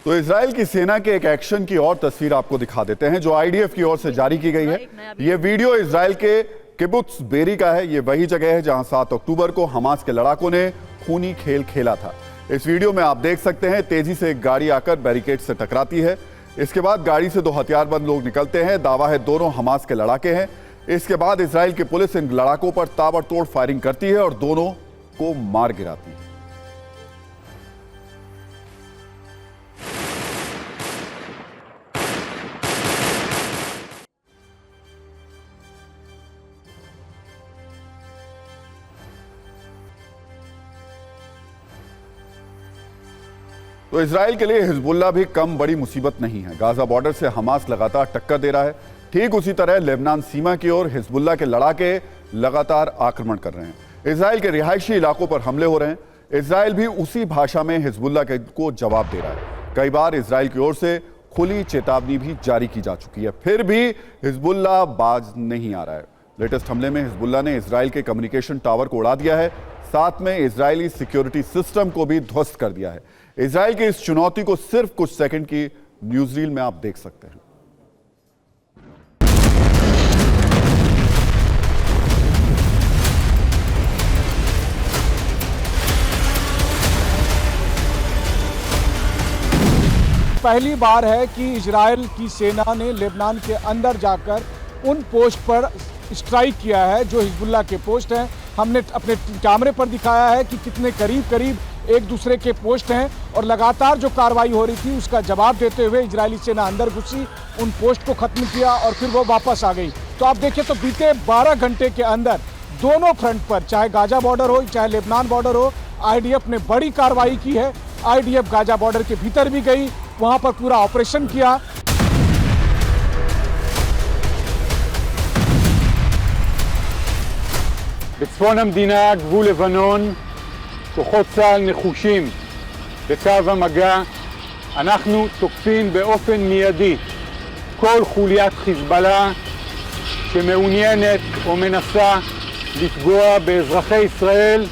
तो इजराइल की सेना के एक एक्शन की और तस्वीर आपको दिखा देते हैं जो आईडीएफ की ओर से जारी की गई है। ये वीडियो इजराइल के किबुत्स बेरी का है। ये वही जगह है जहां 7 अक्टूबर को हमास के लड़ाकों ने खूनी खेल खेला था। इस वीडियो में आप देख सकते हैं तेजी से एक गाड़ी आकर बैरिकेड से टकराती है। इसके बाद गाड़ी से 2 हथियारबंद लोग निकलते हैं। दावा है दोनों हमास के लड़ाके हैं। इसके बाद इजराइल की पुलिस इन लड़ाकों पर ताबड़तोड़ फायरिंग करती है और दोनों को मार गिराती है। तो इजराइल के लिए हिजबुल्लाह भी कम बड़ी मुसीबत नहीं है। गाजा बॉर्डर से हमास लगातार टक्कर दे रहा है। ठीक उसी तरह लेबनान सीमा की ओर हिजबुल्लाह के लड़ाके लगातार आक्रमण कर रहे हैं। इजराइल के रिहायशी इलाकों पर हमले हो रहे हैं। इजराइल भी उसी भाषा में हिजबुल्लाह को जवाब दे रहा है। कई बार इजराइल की ओर से खुली चेतावनी भी जारी की जा चुकी है, फिर भी हिजबुल्लाह बाज नहीं आ रहा है। लेटेस्ट हमले में हिजबुल्लाह ने इजराइल के कम्युनिकेशन टावर को उड़ा दिया है, साथ में इजरायली सिक्योरिटी सिस्टम को भी ध्वस्त कर दिया है। इजराइल की इस चुनौती को सिर्फ कुछ सेकंड की न्यूज़रील में आप देख सकते हैं। पहली बार है कि इजराइल की सेना ने लेबनान के अंदर जाकर उन पोस्ट पर स्ट्राइक किया है जो हिजबुल्लाह के पोस्ट हैं। हमने अपने कैमरे पर दिखाया है कि कितने करीब एक दूसरे के पोस्ट हैं और लगातार जो कार्रवाई हो रही थी उसका जवाब देते हुए इजरायली सेना अंदर घुसी, उन पोस्ट को खत्म किया और फिर वो वापस आ गई। तो आप देखिए तो बीते 12 घंटे के अंदर दोनों फ्रंट पर, चाहे गाजा बॉर्डर हो चाहे लेबनान बॉर्डर हो, आईडीएफ ने बड़ी कार्रवाई की है। आईडीएफ गाजा बॉर्डर के भीतर भी गई, वहां पर पूरा ऑपरेशन किया। בצפון המדינה, גבול לבנון, כוחות צה"ל נחושים בקו המגע. אנחנו תוקפים באופן מיידי כל חוליית חיזבאללה שמעוניינת או מנסה לפגוע באזרחי ישראל.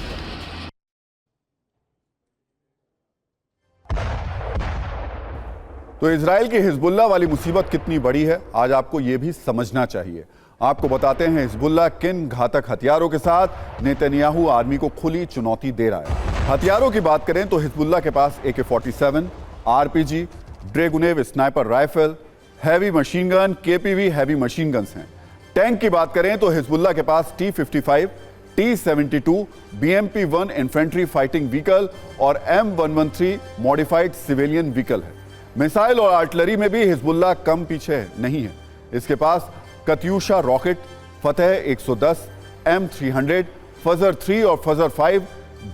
तो इजराइल की हिजबुल्लाह वाली मुसीबत कितनी बड़ी है, आज आपको यह भी समझना चाहिए। आपको बताते हैं हिजबुल्लाह किन घातक हथियारों के साथ नेतन्याहू आर्मी को खुली चुनौती दे रहा है। हथियारों की बात करें तो हिजबुल्लाह के पास AK-47, RPG, Dragunov sniper rifle, heavy machine gun, KPV heavy machine guns हैं। टैंक की बात करें तो हिजबुल्लाह के पास T-55, T-72, BMP-1 infantry fighting vehicle और M113 मॉडिफाइड सिविलियन व्हीकल है। मिसाइल और आर्टिलरी में भी हिजबुल्लाह कम पीछे नहीं है। इसके पास कत्यूशा रॉकेट, फतेह 110, M300, फजर 3 और फजर 5,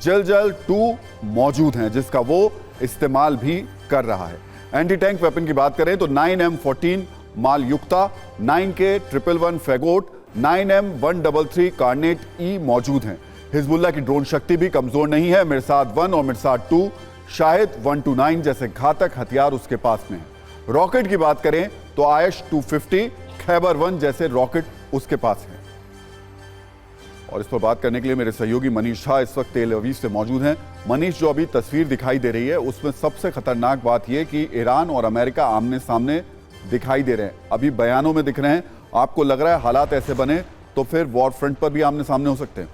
जलजल 2 मौजूद हैं जिसका वो इस्तेमाल भी कर रहा है। एंटी टैंक वेपन की बात करें तो 9M14 माल युक्ता, 9K 111 फैगोट, 9M133 कार्नेट E मौजूद हैं। हिजबुल्लाह की ड्रोन शक्ति भी कमजोर नहीं है। मिरसाद 1 और मिरसाद 2, शाहिद 129 जैसे घातक हथियार उसके पास में है। रॉकेट की बात करें तो आयश 250, खैबर 1 जैसे रॉकेट उसके पास हैं। और इस पर बात करने के लिए मेरे सहयोगी मनीष झा इस वक्त तेल अवीव से मौजूद हैं। मनीष, जो अभी तस्वीर दिखाई दे रही है उसमें सबसे खतरनाक बात यह कि ईरान और अमेरिका आमने सामने दिखाई दे रहे हैं, अभी बयानों में दिख रहे हैं। आपको लग रहा है हालात ऐसे बने तो फिर वॉर फ्रंट पर भी आमने सामने हो सकते हैं?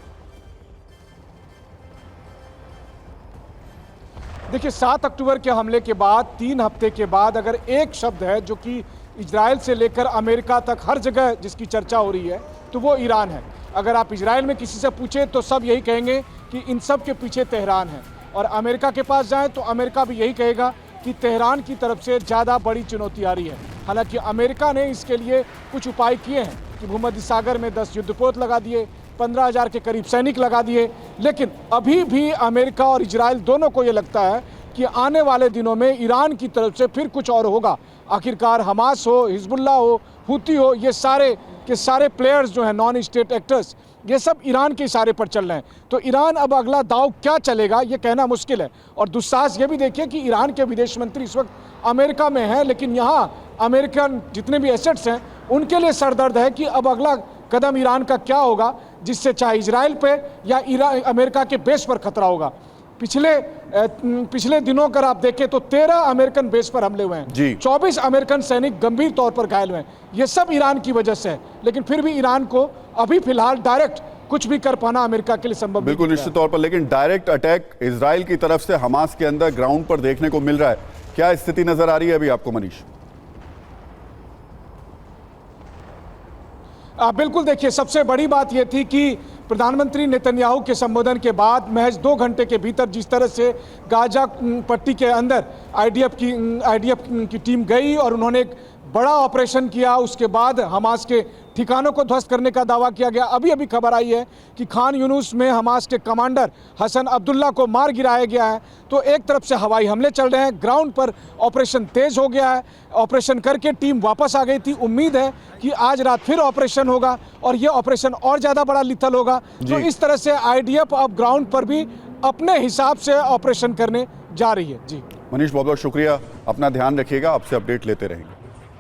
देखिए, 7 अक्टूबर के हमले के बाद 3 हफ्ते के बाद अगर एक शब्द है जो कि इजराइल से लेकर अमेरिका तक हर जगह जिसकी चर्चा हो रही है तो वो ईरान है। अगर आप इजराइल में किसी से पूछें तो सब यही कहेंगे कि इन सब के पीछे तेहरान है, और अमेरिका के पास जाएं तो अमेरिका भी यही कहेगा कि तेहरान की तरफ से ज़्यादा बड़ी चुनौती आ रही है। हालांकि अमेरिका ने इसके लिए कुछ उपाय किए हैं कि भूमध्य सागर में 10 युद्धपोत लगा दिए, 15,000 के करीब सैनिक लगा दिए, लेकिन अभी भी अमेरिका और इजराइल दोनों को ये लगता है कि आने वाले दिनों में ईरान की तरफ से फिर कुछ और होगा। आखिरकार हमास हो, हिजबुल्लाह हो, हुती हो, ये सारे के सारे प्लेयर्स जो हैं, नॉन स्टेट एक्टर्स, ये सब ईरान के इशारे पर चल रहे हैं। तो ईरान अब अगला दांव क्या चलेगा ये कहना मुश्किल है। और दुस्साहस ये भी देखिए कि ईरान के विदेश मंत्री इस वक्त अमेरिका में हैं, लेकिन यहाँ अमेरिकन जितने भी एसेट्स हैं उनके लिए सरदर्द है कि अब अगला कदम ईरान का क्या होगा, जिससे चाहे इजराइल पे या अमेरिका के बेस पर खतरा होगा। पिछले दिनों अगर आप देखें तो 13 अमेरिकन बेस पर हमले हुए जी। हैं, 24 अमेरिकन सैनिक गंभीर तौर पर घायल हुए हैं। ये सब ईरान की वजह से है, लेकिन फिर भी ईरान को अभी फिलहाल डायरेक्ट कुछ भी कर पाना अमेरिका के लिए संभव नहीं बिल्कुल दिख रहा निश्चित तौर पर, लेकिन डायरेक्ट अटैक इजराइल की तरफ से हमास के अंदर ग्राउंड पर देखने को मिल रहा है। क्या स्थिति नजर आ रही है अभी आपको मनीष? बिल्कुल, देखिए सबसे बड़ी बात यह थी कि प्रधानमंत्री नेतन्याहू के संबोधन के बाद महज 2 घंटे के भीतर जिस तरह से गाजा पट्टी के अंदर आईडीएफ की टीम गई और उन्होंने एक बड़ा ऑपरेशन किया, उसके बाद हमास के ठिकानों को ध्वस्त करने का दावा किया गया। अभी अभी खबर आई है कि खान यूनुस में हमास के कमांडर हसन अब्दुल्ला को मार गिराया गया है। तो एक तरफ से हवाई हमले चल रहे हैं, ग्राउंड पर ऑपरेशन तेज हो गया है। ऑपरेशन करके टीम वापस आ गई थी। उम्मीद है कि आज रात फिर ऑपरेशन होगा और ये ऑपरेशन और ज़्यादा बड़ा लिथल होगा। तो इस तरह से आईडीएफ अब ग्राउंड पर भी अपने हिसाब से ऑपरेशन करने जा रही है। जी मनीष, बहुत बहुत शुक्रिया, अपना ध्यान रखिएगा, आपसे अपडेट लेते रहेंगे।